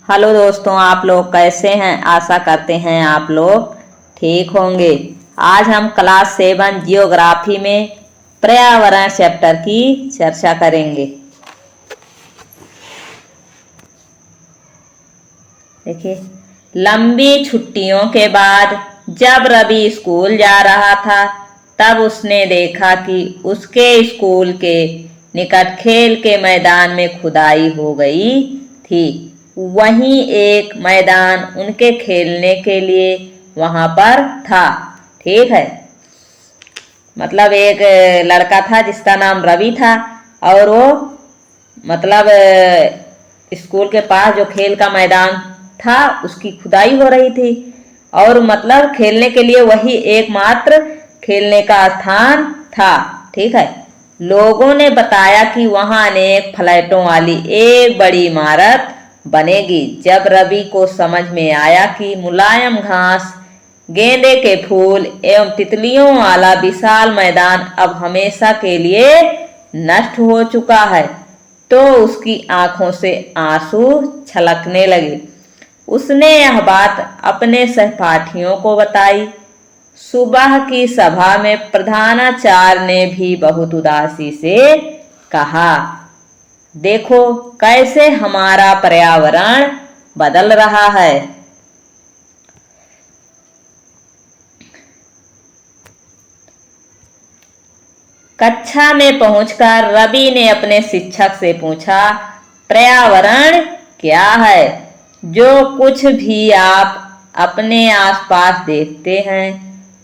Hello दोस्तों, आप लोग कैसे हैं। आशा करते हैं आप लोग ठीक होंगे। आज हम क्लास 7 जियोग्राफी में पर्यावरण चैप्टर की चर्चा करेंगे। देखिए, लंबी छुट्टियों के बाद जब रवि स्कूल जा रहा था तब उसने देखा कि उसके स्कूल के निकट खेल के मैदान में खुदाई हो गई थी। वहीं एक मैदान उनके खेलने के लिए वहां पर था। ठीक है, मतलब एक लड़का था जिसका नाम रवि था और वो मतलब स्कूल के पास जो खेल का मैदान था उसकी खुदाई हो रही थी और मतलब खेलने के लिए वही एकमात्र खेलने का स्थान था। ठीक है, लोगों ने बताया कि वहां अनेक फ्लैटों वाली एक बड़ी इमारत बनेगी। जब रवि को समझ में आया कि मुलायम घास, गेंदे के फूल एवं तितलियों वाला विशाल मैदान अब हमेशा के लिए नष्ट हो चुका है तो उसकी आंखों से आंसू छलकने लगे। उसने यह बात अपने सहपाठियों को बताई। सुबह की सभा में प्रधानाचार्य ने भी बहुत उदासी से कहा, देखो कैसे हमारा पर्यावरण बदल रहा है। कक्षा में पहुंचकर रवि ने अपने शिक्षक से पूछा, पर्यावरण क्या है? जो कुछ भी आप अपने आसपास देखते हैं,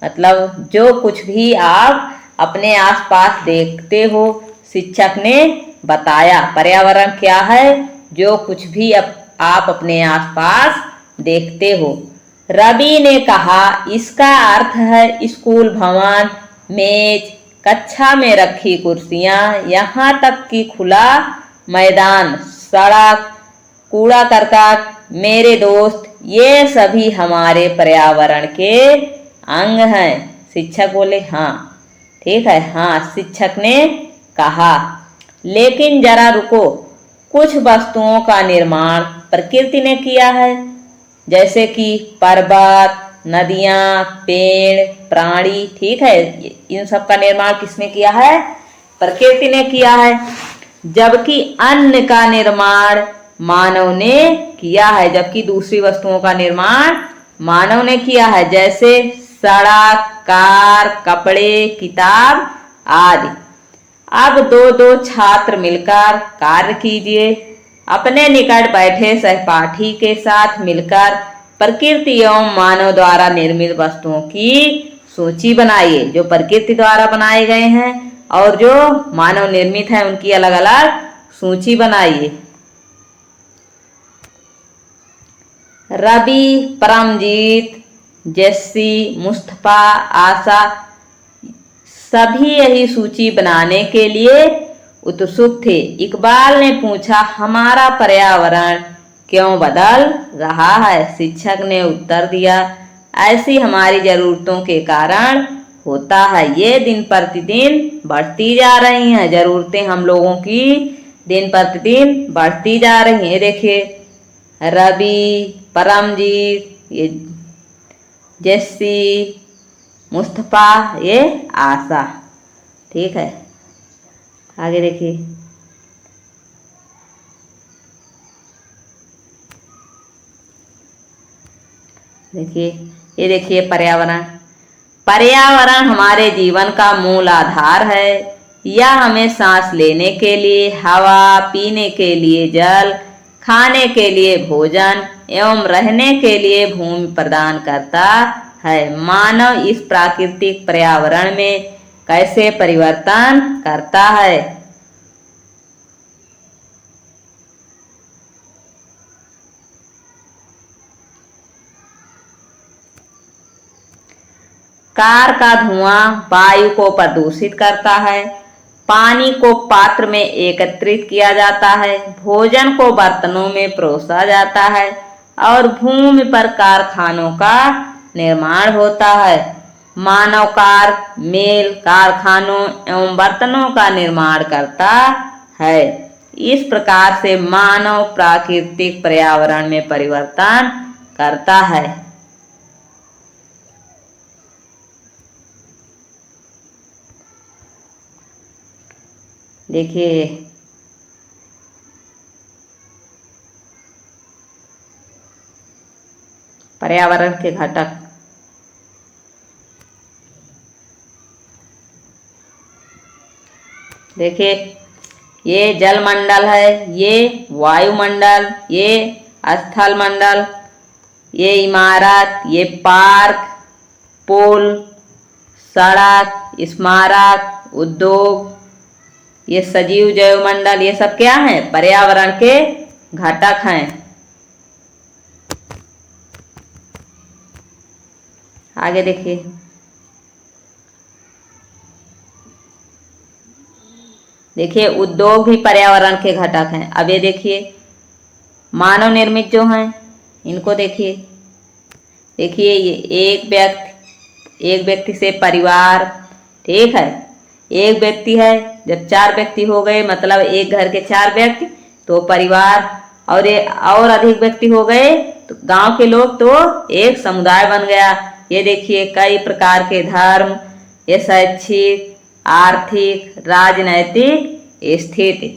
मतलब जो कुछ भी आप अपने आसपास देखते हो। शिक्षक ने बताया, पर्यावरण क्या है? जो कुछ भी आप अपने आसपास देखते हो। रवि ने कहा, इसका अर्थ है स्कूल भवन, मेज, कक्षा में रखी कुर्सियां, यहाँ तक कि खुला मैदान, सड़क, कूड़ा करकट, मेरे दोस्त, ये सभी हमारे पर्यावरण के अंग हैं। शिक्षक बोले, हाँ ठीक है। हाँ, शिक्षक ने कहा, लेकिन जरा रुको, कुछ वस्तुओं का निर्माण प्रकृति ने किया है, जैसे कि पर्वत, नदियां, पेड़, प्राणी। ठीक है, इन सब का निर्माण किसने किया है? प्रकृति ने किया है। जबकि अन्न का निर्माण मानव ने किया है, जबकि दूसरी वस्तुओं का निर्माण मानव ने किया है, जैसे सड़क, कार, कपड़े, किताब आदि। अब दो दो छात्र मिलकर कार्य कीजिए। अपने निकट बैठे सहपाठी के साथ मिलकर प्रकृति एवं मानव द्वारा निर्मित वस्तुओं की सूची बनाइए। जो प्रकृति द्वारा बनाए गए हैं और जो मानव निर्मित है उनकी अलग अलग सूची बनाइए। रवि, परमजीत, जेस्सी, मुस्तफा, आशा सभी यही सूची बनाने के लिए उत्सुक थे। इकबाल ने पूछा, हमारा पर्यावरण क्यों बदल रहा है? शिक्षक ने उत्तर दिया, ऐसी हमारी जरूरतों के कारण होता है। ये दिन प्रतिदिन बढ़ती जा रही हैं, जरूरतें हम लोगों की दिन प्रतिदिन बढ़ती जा रही हैं। देखिए, रवि, परमजीत, ये जेस्सी, मुस्तफा, ये आशा। ठीक है, आगे देखिए। देखिए, ये देखिए पर्यावरण। पर्यावरण हमारे जीवन का मूल आधार है। यह हमें सांस लेने के लिए हवा, पीने के लिए जल, खाने के लिए भोजन एवं रहने के लिए भूमि प्रदान करता है। मानव इस प्राकृतिक पर्यावरण में कैसे परिवर्तन करता है? कार का धुआं वायु को प्रदूषित करता है। पानी को पात्र में एकत्रित किया जाता है। भोजन को बर्तनों में परोसा जाता है और भूमि पर कारखानों का निर्माण होता है। मानव कार, मेल, कारखानों एवं बर्तनों का निर्माण करता है। इस प्रकार से मानव प्राकृतिक पर्यावरण में परिवर्तन करता है। देखिए पर्यावरण के घटक, देखिए ये जलमंडल है, ये वायुमंडल, ये स्थल मंडल, ये इमारत, ये पार्क, पुल, सड़क, स्मारक, उद्योग, ये सजीव जैवमंडल, ये सब क्या है? पर्यावरण के घटक हैं। आगे देखिए, देखिए उद्योग भी पर्यावरण के घटक हैं। अब ये देखिए मानव निर्मित जो हैं इनको देखिए, देखिए ये एक व्यक्ति से परिवार, ठीक है, एक व्यक्ति है, जब 4 व्यक्ति हो गए मतलब एक घर के 4 व्यक्ति तो परिवार, और ये और अधिक व्यक्ति हो गए तो गांव के लोग तो एक समुदाय बन गया। ये देखिए कई प्रकार के धर्म, ये शैक्षिक, आर्थिक, राजनैतिक स्थिति,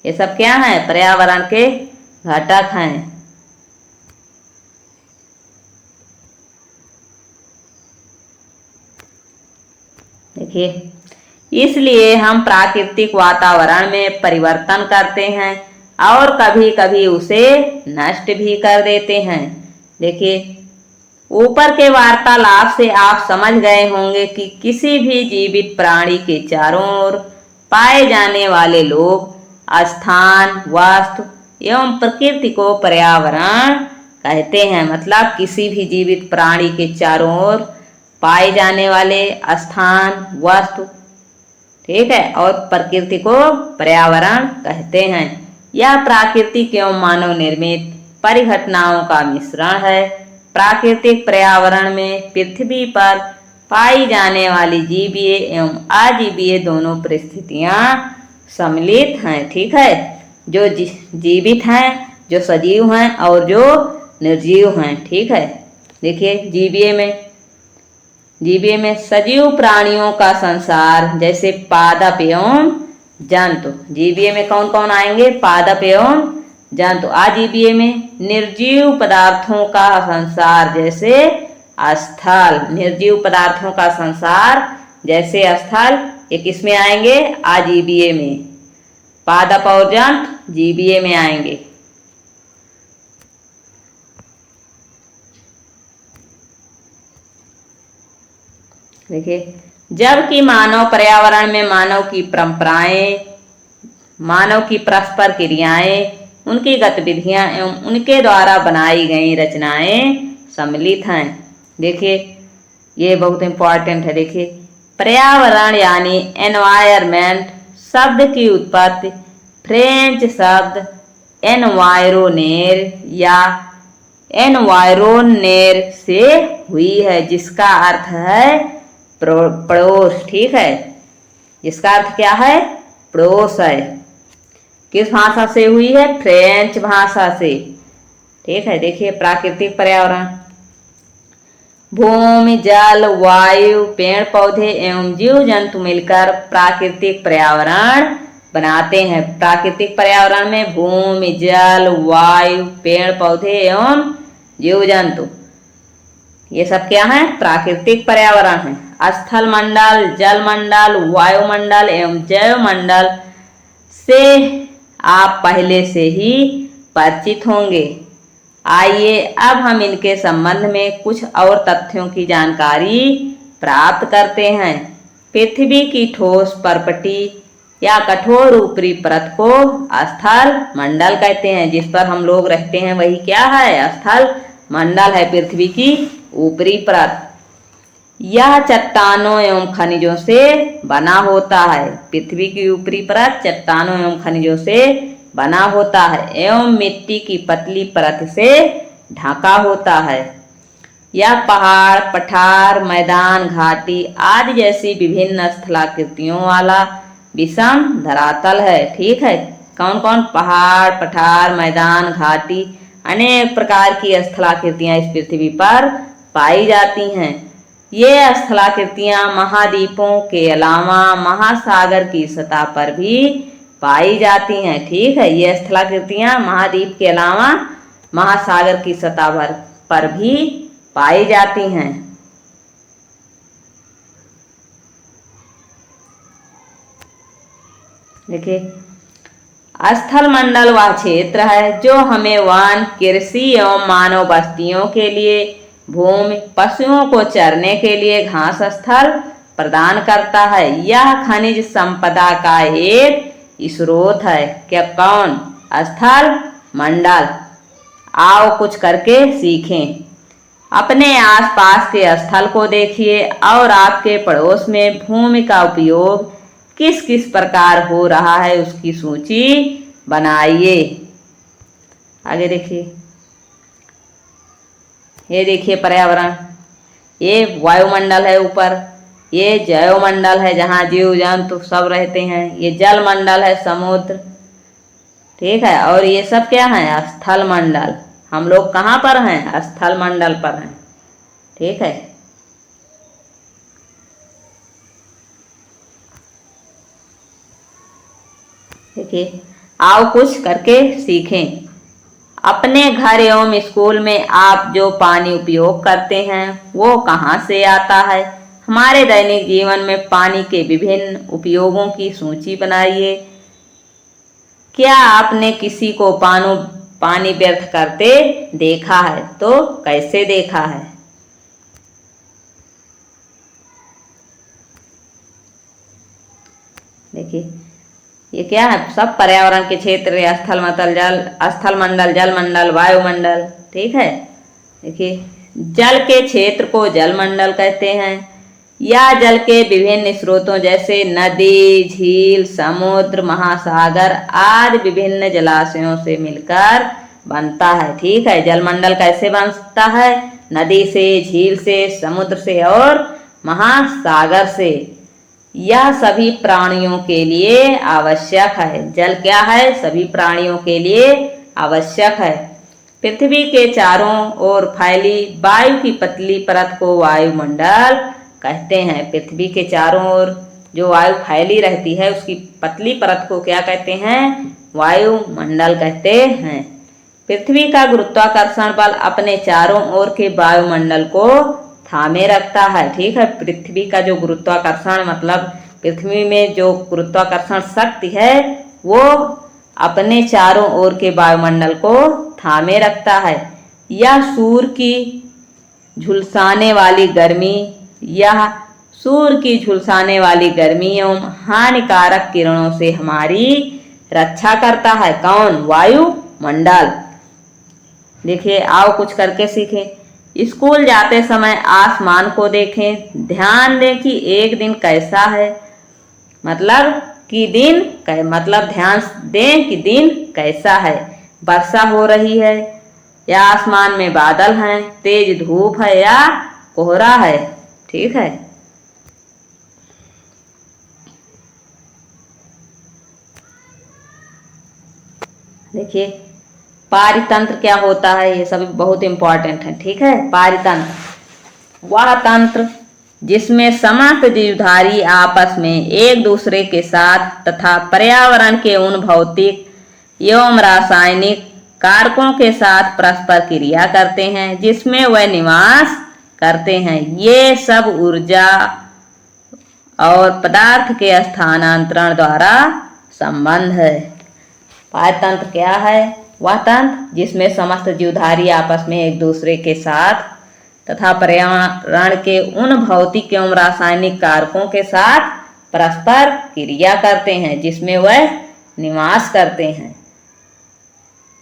ये सब क्या है? पर्यावरण के घटक हैं। देखिए इसलिए हम प्राकृतिक वातावरण में परिवर्तन करते हैं और कभी कभी उसे नष्ट भी कर देते हैं। देखिए ऊपर के वार्तालाप से आप समझ गए होंगे कि किसी भी जीवित प्राणी के चारों ओर पाए जाने वाले लोग, स्थान, वस्तु एवं प्रकृति को पर्यावरण कहते हैं। मतलब किसी भी जीवित प्राणी के चारों ओर पाए जाने वाले स्थान, वस्तु, ठीक है, और प्रकृति को पर्यावरण कहते हैं। यह प्राकृतिक एवं मानव निर्मित परिघटनाओं का मिश्रण है। प्राकृतिक पर्यावरण में पृथ्वी पर पाई जाने वाली जीवीय एवं अजीवीय दोनों परिस्थितियां सम्मिलित हैं, ठीक है, जो जीवित हैं, जो सजीव हैं और जो निर्जीव हैं, ठीक है। देखिए जीवीय में सजीव प्राणियों का संसार, जैसे पादप एवं जंतु। जीवीय में कौन कौन आएंगे? पादप एवं जंतु। अजीवीय में निर्जीव पदार्थों का संसार, जैसे स्थल। निर्जीव पदार्थों का संसार जैसे स्थल, ये किस में आएंगे? अजीवीय में। पादप और जंतु जीवीय में आएंगे। देखिए जबकि मानव पर्यावरण में मानव की परंपराएं, मानव की परस्पर क्रियाएं, उनकी गतिविधियां एवं उनके द्वारा बनाई गई रचनाएं सम्मिलित हैं। देखिए ये बहुत इंपॉर्टेंट है। देखिए पर्यावरण यानी एनवायरमेंट शब्द की उत्पत्ति फ्रेंच शब्द एनवायरोनेर या एनवायरोनेर से हुई है, जिसका अर्थ है पड़ोस, ठीक है, जिसका अर्थ क्या है? पड़ोस है। किस भाषा से हुई है? फ्रेंच भाषा से, ठीक है। देखिए प्राकृतिक पर्यावरण भूमि, जल, वायु, पेड़ पौधे एवं जीव जंतु मिलकर प्राकृतिक पर्यावरण बनाते हैं। प्राकृतिक पर्यावरण में भूमि, जल, वायु, पेड़ पौधे एवं जीव जंतु, ये सब क्या है? प्राकृतिक पर्यावरण है। स्थल मंडल, जल मंडल, वायुमंडल एवं जैव मंडल से आप पहले से ही परिचित होंगे। आइए अब हम इनके संबंध में कुछ और तथ्यों की जानकारी प्राप्त करते हैं। पृथ्वी की ठोस परपटी या कठोर ऊपरी परत को स्थल मंडल कहते हैं। जिस पर हम लोग रहते हैं वही क्या है? स्थल मंडल है, पृथ्वी की ऊपरी परत। यह चट्टानों एवं खनिजों से बना होता है। पृथ्वी की ऊपरी परत चट्टानों एवं खनिजों से बना होता है एवं मिट्टी की पतली परत से ढका होता है। यह पहाड़, पठार, मैदान, घाटी आदि जैसी विभिन्न स्थलाकृतियों वाला विषम धरातल है, ठीक है। कौन कौन? पहाड़, पठार, मैदान, घाटी, अनेक प्रकार की स्थलाकृतियां इस पृथ्वी पर पाई जाती हैं। ये स्थलाकृतियां महाद्वीपों के अलावा महासागर की सतह पर भी पाई जाती हैं। ठीक है, ये स्थलाकृतियां महाद्वीप के अलावा महासागर की सतह पर भी पाई जाती हैं। देखिए, स्थल मंडल वह क्षेत्र है जो हमें वन, कृषि एवं मानव बस्तियों के लिए भूमि, पशुओं को चरने के लिए घास स्थल प्रदान करता है। यह खनिज संपदा का एक स्रोत है। क्या? कौन? स्थल मंडल। आओ कुछ करके सीखें। अपने आसपास के स्थल को देखिए और आपके पड़ोस में भूमि का उपयोग किस किस प्रकार हो रहा है उसकी सूची बनाइए। आगे देखिए, ये देखिए पर्यावरण, ये वायुमंडल है ऊपर, ये जैवमंडल है जहाँ जीव जंतु सब रहते हैं, ये जल मंडल है समुद्र। ठीक है, और ये सब क्या है? स्थल मंडल। हम लोग कहाँ पर हैं? स्थल मंडल पर हैं। ठीक है, देखिए, आओ कुछ करके सीखें। अपने घर एवं स्कूल में आप जो पानी उपयोग करते हैं वो कहाँ से आता है? हमारे दैनिक जीवन में पानी के विभिन्न उपयोगों की सूची बनाइए। क्या आपने किसी को पानी व्यर्थ करते देखा है? तो कैसे देखा है? देखिए, ये क्या है? सब पर्यावरण के क्षेत्र, स्थल मंडल, जल मंडल, वायुमंडल। ठीक है, देखिए, जल के क्षेत्र को जल मंडल कहते हैं। या जल के विभिन्न स्रोतों जैसे नदी, झील, समुद्र, महासागर आदि विभिन्न जलाशयों से मिलकर बनता है। ठीक है, जलमंडल कैसे बनता है? नदी से, झील से, समुद्र से और महासागर से। यह सभी प्राणियों के लिए आवश्यक है। जल क्या है? सभी प्राणियों के लिए आवश्यक है। पृथ्वी के चारों ओर फैली वायु की पतली परत को वायुमंडल कहते हैं। पृथ्वी के चारों ओर जो वायु फैली रहती है उसकी पतली परत को क्या कहते हैं? वायुमंडल कहते हैं। पृथ्वी का गुरुत्वाकर्षण बल अपने चारों ओर के वायुमंडल को थामे रखता है। ठीक है, पृथ्वी का जो गुरुत्वाकर्षण मतलब पृथ्वी में जो गुरुत्वाकर्षण शक्ति है वो अपने चारों ओर के वायुमंडल को थामे रखता है। यह सूर्य की झुलसाने वाली गर्मी एवं हानिकारक किरणों से हमारी रक्षा करता है। कौन? वायुमंडल। देखिए, आओ कुछ करके सीखें। स्कूल जाते समय आसमान को देखें, ध्यान दें कि एक दिन कैसा है, मतलब ध्यान दें कि दिन कैसा है। वर्षा हो रही है या आसमान में बादल हैं, तेज धूप है या कोहरा है। ठीक है, देखिए, पारितंत्र क्या होता है, ये सभी बहुत इंपॉर्टेंट है। ठीक है, पारितंत्र वह तंत्र जिसमें समस्त जीवधारी आपस में एक दूसरे के साथ तथा पर्यावरण के उन भौतिक एवं रासायनिक कारकों के साथ परस्पर क्रिया करते हैं जिसमें वह निवास करते हैं। ये सब ऊर्जा और पदार्थ के स्थानांतरण द्वारा संबंध है। पारतंत्र क्या है? वह तंत्र जिसमें समस्त जीवधारी आपस में एक दूसरे के साथ तथा पर्यावरण के उन भौतिक एवं रासायनिक कारकों के साथ परस्पर क्रिया करते हैं जिसमें वह निवास करते हैं।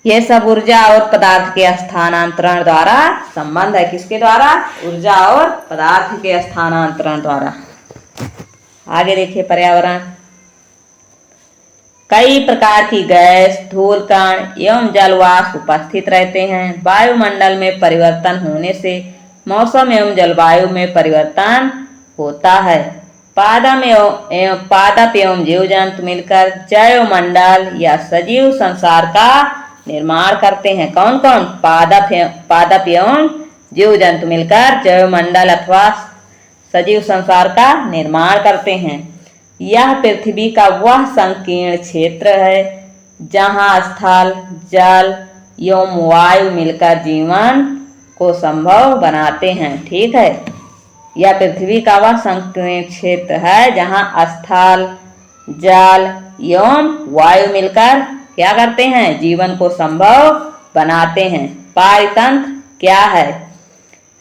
यह सब ऊर्जा और पदार्थ के स्थानांतरण द्वारा संबंध है। किसके द्वारा? ऊर्जा और पदार्थ के स्थानांतरण द्वारा। आगे देखिए, पर्यावरण कई प्रकार की गैस, धूल कण एवं जलवाष्प उपस्थित रहते हैं। वायुमंडल में परिवर्तन होने से मौसम एवं जलवायु में परिवर्तन होता है। पादप एवं जीव जंतु मिलकर जैव मंडल या सजीव संसार का निर्माण करते हैं। कौन कौन? पादप एवं जीव जंतु मिलकर जैव मंडल अथवा सजीव संसार का निर्माण करते हैं। यह पृथ्वी का वह संकीर्ण क्षेत्र है जहाँ स्थल, जल एवं वायु मिलकर जीवन को संभव बनाते हैं। ठीक है, यह पृथ्वी का वह संकीर्ण क्षेत्र है जहाँ स्थल, जल एवं वायु मिलकर क्या करते हैं? जीवन को संभव बनाते हैं। पारितंत्र क्या है?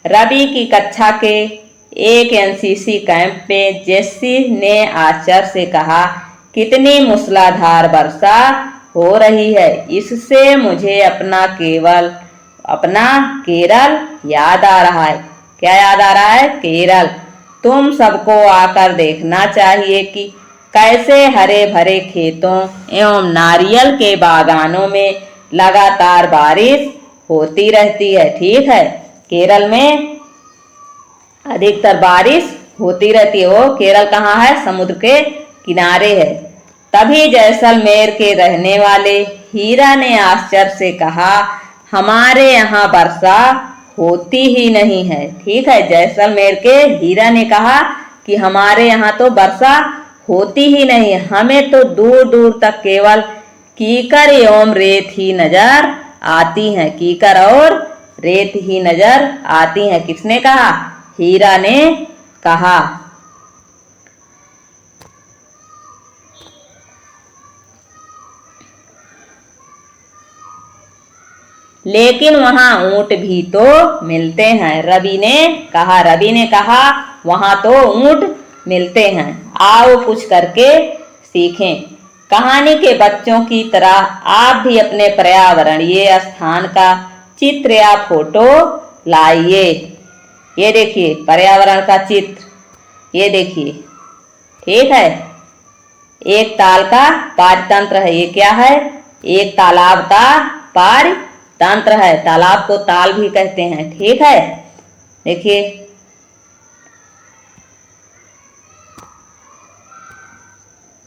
रवि की कक्षा के एक एनसीसी कैंप में जेसी ने आश्चर्य से कहा, कितनी मूसलाधार वर्षा हो रही है, इससे मुझे अपना केरल याद आ रहा है। क्या याद आ रहा है? केरल। तुम सबको आकर देखना चाहिए कि कैसे हरे भरे खेतों एवं नारियल के बागानों में लगातार बारिश होती रहती है। ठीक है, केरल में अधिकतर बारिश होती रहती है। वो केरल कहाँ है? समुद्र के किनारे है। तभी जैसलमेर के रहने वाले हीरा ने आश्चर्य से कहा, हमारे यहाँ वर्षा होती ही नहीं है। ठीक है, जैसलमेर के हीरा ने कहा कि हमारे यहाँ तो वर्षा होती ही नहीं है, हमें तो दूर दूर तक केवल कीकर एवं रेत ही नजर आती हैं। कीकर और रेत ही नजर आती हैं। किसने कहा? हीरा ने कहा। लेकिन वहां ऊंट भी तो मिलते हैं, रवि ने कहा वहां तो ऊंट मिलते हैं। आओ कुछ करके सीखें। कहानी के बच्चों की तरह आप भी अपने पर्यावरणीय स्थान का चित्र या फोटो लाइए। ये देखिए पर्यावरण का चित्र, ये देखिए। ठीक है, एक ताल का पारतंत्र है। ये क्या है? एक तालाब का पारतंत्र है। तालाब को ताल भी कहते हैं। ठीक है, देखिए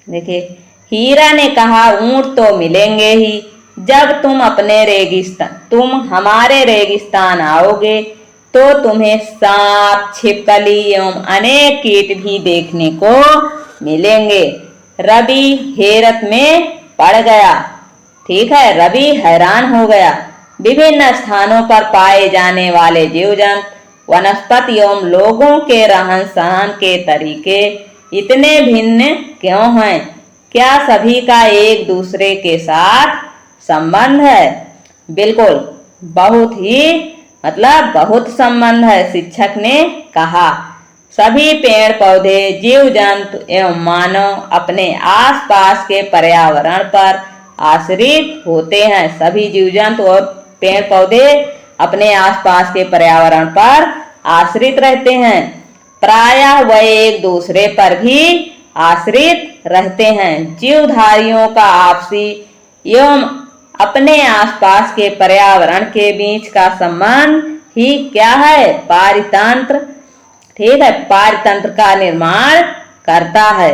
देखिए हीरा ने कहा, ऊंट तो मिलेंगे ही, जब तुम हमारे रेगिस्तान आओगे तो तुम्हें सांप, छिपकली एवं अनेक कीट भी देखने को मिलेंगे। रवि हैरत में पड़ गया। ठीक है, रवि हैरान हो गया। विभिन्न स्थानों पर पाए जाने वाले जीव जंतु, वनस्पति एवं लोगों के रहन सहन के तरीके इतने भिन्न क्यों हैं? क्या सभी का एक दूसरे के साथ संबंध है? बिल्कुल, बहुत संबंध है। शिक्षक ने कहा, सभी पेड़ पौधे, जीव जंतु एवं मानव अपने आसपास के पर्यावरण पर आश्रित होते हैं। सभी जीव जंतु और पेड़ पौधे अपने आसपास के पर्यावरण पर आश्रित रहते हैं। प्रायः वे एक दूसरे पर भी आश्रित रहते हैं। जीवधारियों का आपसी एवं अपने आसपास के पर्यावरण के बीच का संबंध ही क्या है? पारितंत्र। ठीक है, पारितंत्र का निर्माण करता है।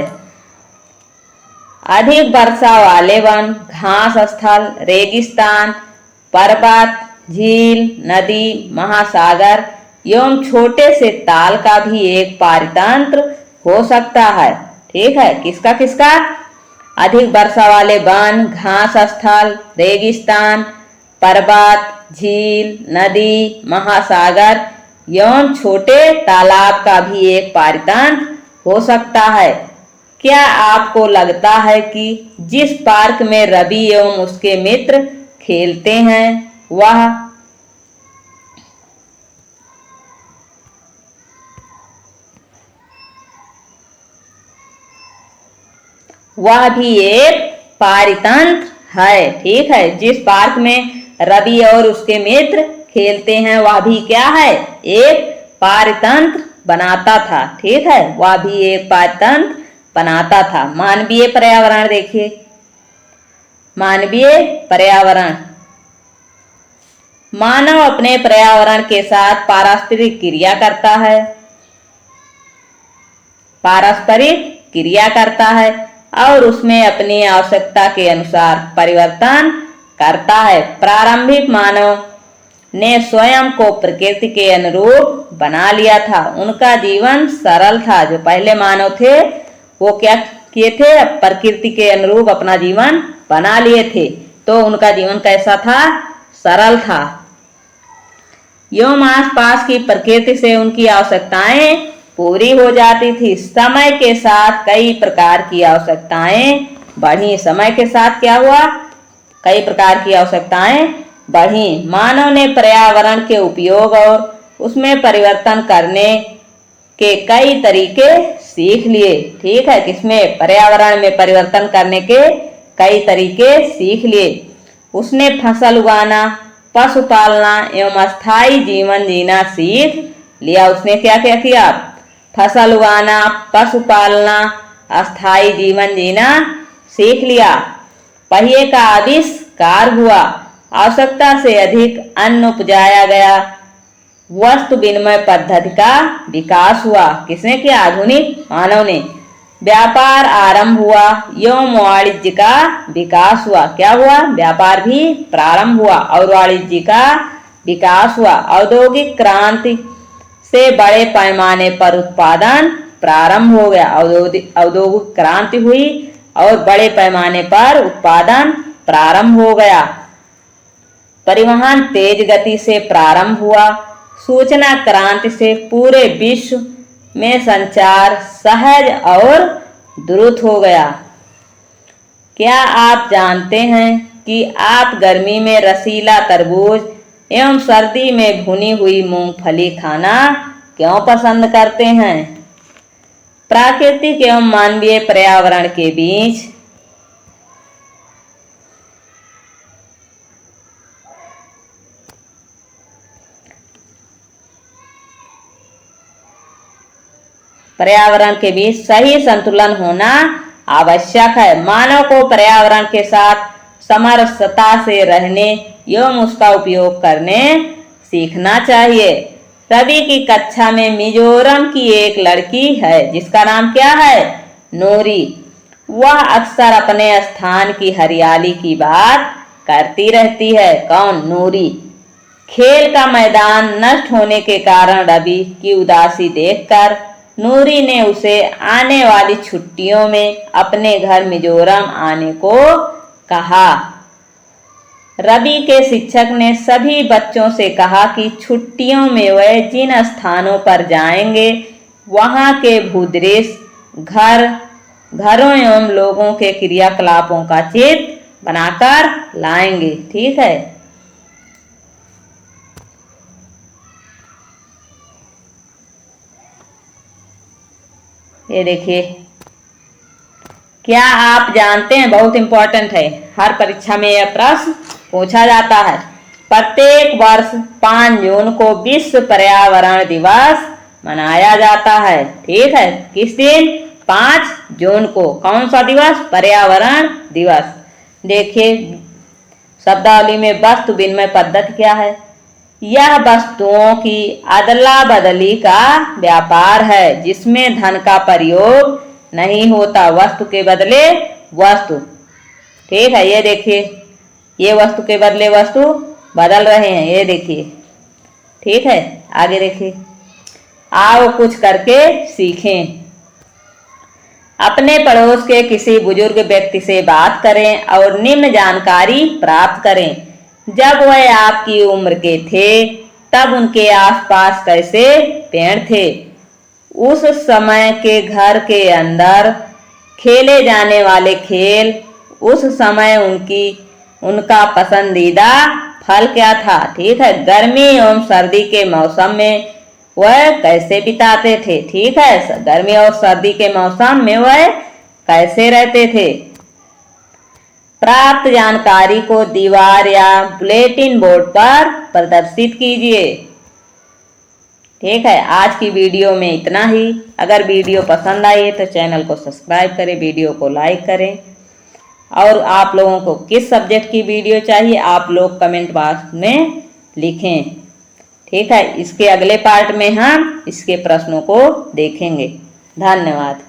अधिक वर्षा वाले वन, घास स्थल, रेगिस्तान, पर्वत, झील, नदी, महासागर एवं छोटे से ताल का भी एक पारितंत्र हो सकता है। ठीक है, किसका किसका? अधिक वर्षा वाले वन, घास स्थल, रेगिस्तान, पर्वत, झील, नदी, महासागर एवं छोटे तालाब का भी एक पारितंत्र हो सकता है। क्या आपको लगता है कि जिस पार्क में रवि एवं उसके मित्र खेलते हैं वह भी एक पारितंत्र है? ठीक है, जिस पार्क में रवि और उसके मित्र खेलते हैं वह भी क्या है? एक पारितंत्र बनाता था। ठीक है, वह भी एक पारितंत्र बनाता था। मानवीय पर्यावरण देखिए, मानवीय पर्यावरण, मानव अपने पर्यावरण के साथ पारस्परिक क्रिया करता है। पारस्परिक क्रिया करता है और उसमें अपनी आवश्यकता के अनुसार परिवर्तन करता है। प्रारंभिक मानव ने स्वयं को प्रकृति के अनुरूप बना लिया था। उनका जीवन सरल था। जो पहले मानव थे वो क्या किए थे? प्रकृति के अनुरूप अपना जीवन बना लिए थे। तो उनका जीवन कैसा था? सरल था। एवं आसपास की प्रकृति से उनकी आवश्यकताएं पूरी हो जाती थी। समय के साथ कई प्रकार की आवश्यकताएं बढ़ी। समय के साथ क्या हुआ? कई प्रकार की आवश्यकताएं बढ़ी। मानव ने पर्यावरण के उपयोग और उसमें परिवर्तन करने के कई तरीके सीख लिए। ठीक है, किसमें? पर्यावरण में परिवर्तन करने के कई तरीके सीख लिए। उसने फसल उगाना, पशु पालना एवं अस्थायी जीवन जीना सीख लिया। उसने क्या क्या किया? फसल उगाना, पशु पालना, अस्थायी जीवन जीना सीख लिया। पहिए का आविष्कार हुआ। आवश्यकता से अधिक अन्न उपजाया गया। वस्तु विनिमय पद्धति का विकास हुआ। किसने किया? आधुनिक मानव ने। व्यापार आरंभ हुआ एवं वाणिज्य का विकास हुआ। क्या हुआ? व्यापार भी प्रारंभ हुआ और वाणिज्य का विकास हुआ। औद्योगिक क्रांति से बड़े पैमाने पर उत्पादन प्रारंभ हो गया। औद्योगिक क्रांति हुई और बड़े पैमाने पर उत्पादन प्रारंभ हो गया। परिवहन तेज गति से प्रारंभ हुआ। सूचना क्रांति से पूरे विश्व में संचार सहज और द्रुत हो गया। क्या आप जानते हैं कि आप गर्मी में रसीला तरबूज एवं सर्दी में भुनी हुई मूंगफली खाना क्यों पसंद करते हैं? प्राकृतिक एवं मानवीय पर्यावरण के बीच सही संतुलन होना आवश्यक है। मानव को पर्यावरण के साथ समरसता से रहने एवं उसका उपयोग करने सीखना चाहिए। रवि की कक्षा में मिजोरम की एक लड़की है जिसका नाम क्या है? नूरी। वह अक्सर अपने स्थान की हरियाली की बात करती रहती है। कौन? नूरी। खेल का मैदान नष्ट होने के कारण रवि की उदासी देखकर नूरी ने उसे आने वाली छुट्टियों में अपने घर मिजोरम आने को कहा। रवि के शिक्षक ने सभी बच्चों से कहा कि छुट्टियों में वह जिन स्थानों पर जाएंगे वहां के भूदृश्य, घरों एवं लोगों के क्रियाकलापों का चित्र बनाकर लाएंगे। ठीक है। ये देखिए, क्या आप जानते हैं? बहुत इंपॉर्टेंट है, हर परीक्षा में यह प्रश्न पूछा जाता है। प्रत्येक वर्ष 5 जून को विश्व पर्यावरण दिवस मनाया जाता है। ठीक है, किस दिन? 5 जून को। कौन सा दिवस? पर्यावरण दिवस। देखिए शब्दावली में वस्तु विनिमय पद्धति क्या है? यह वस्तुओं की अदला बदली का व्यापार है जिसमें धन का प्रयोग नहीं होता। वस्तु के बदले वस्तु। ठीक है, ये देखिए, ये वस्तु के बदले वस्तु बदल रहे हैं। ये देखिए। ठीक है, आगे देखिए। आओ कुछ करके सीखें। अपने पड़ोस के किसी बुजुर्ग व्यक्ति से बात करें और निम्न जानकारी प्राप्त करें। जब वह आपकी उम्र के थे तब उनके आसपास कैसे पेड़ थे? उस समय के घर के अंदर खेले जाने वाले खेल, उस समय उनका पसंदीदा फल क्या था? ठीक है, गर्मी एवं सर्दी के मौसम में वह कैसे बिताते थे? ठीक है, गर्मी और सर्दी के मौसम में वह कैसे रहते थे? प्राप्त जानकारी को दीवार या बुलेटिन बोर्ड पर प्रदर्शित कीजिए। ठीक है, आज की वीडियो में इतना ही। अगर वीडियो पसंद आई तो चैनल को सब्सक्राइब करें, वीडियो को लाइक करें। और आप लोगों को किस सब्जेक्ट की वीडियो चाहिए आप लोग कमेंट बॉक्स में लिखें। ठीक है, इसके अगले पार्ट में हम इसके प्रश्नों को देखेंगे। धन्यवाद।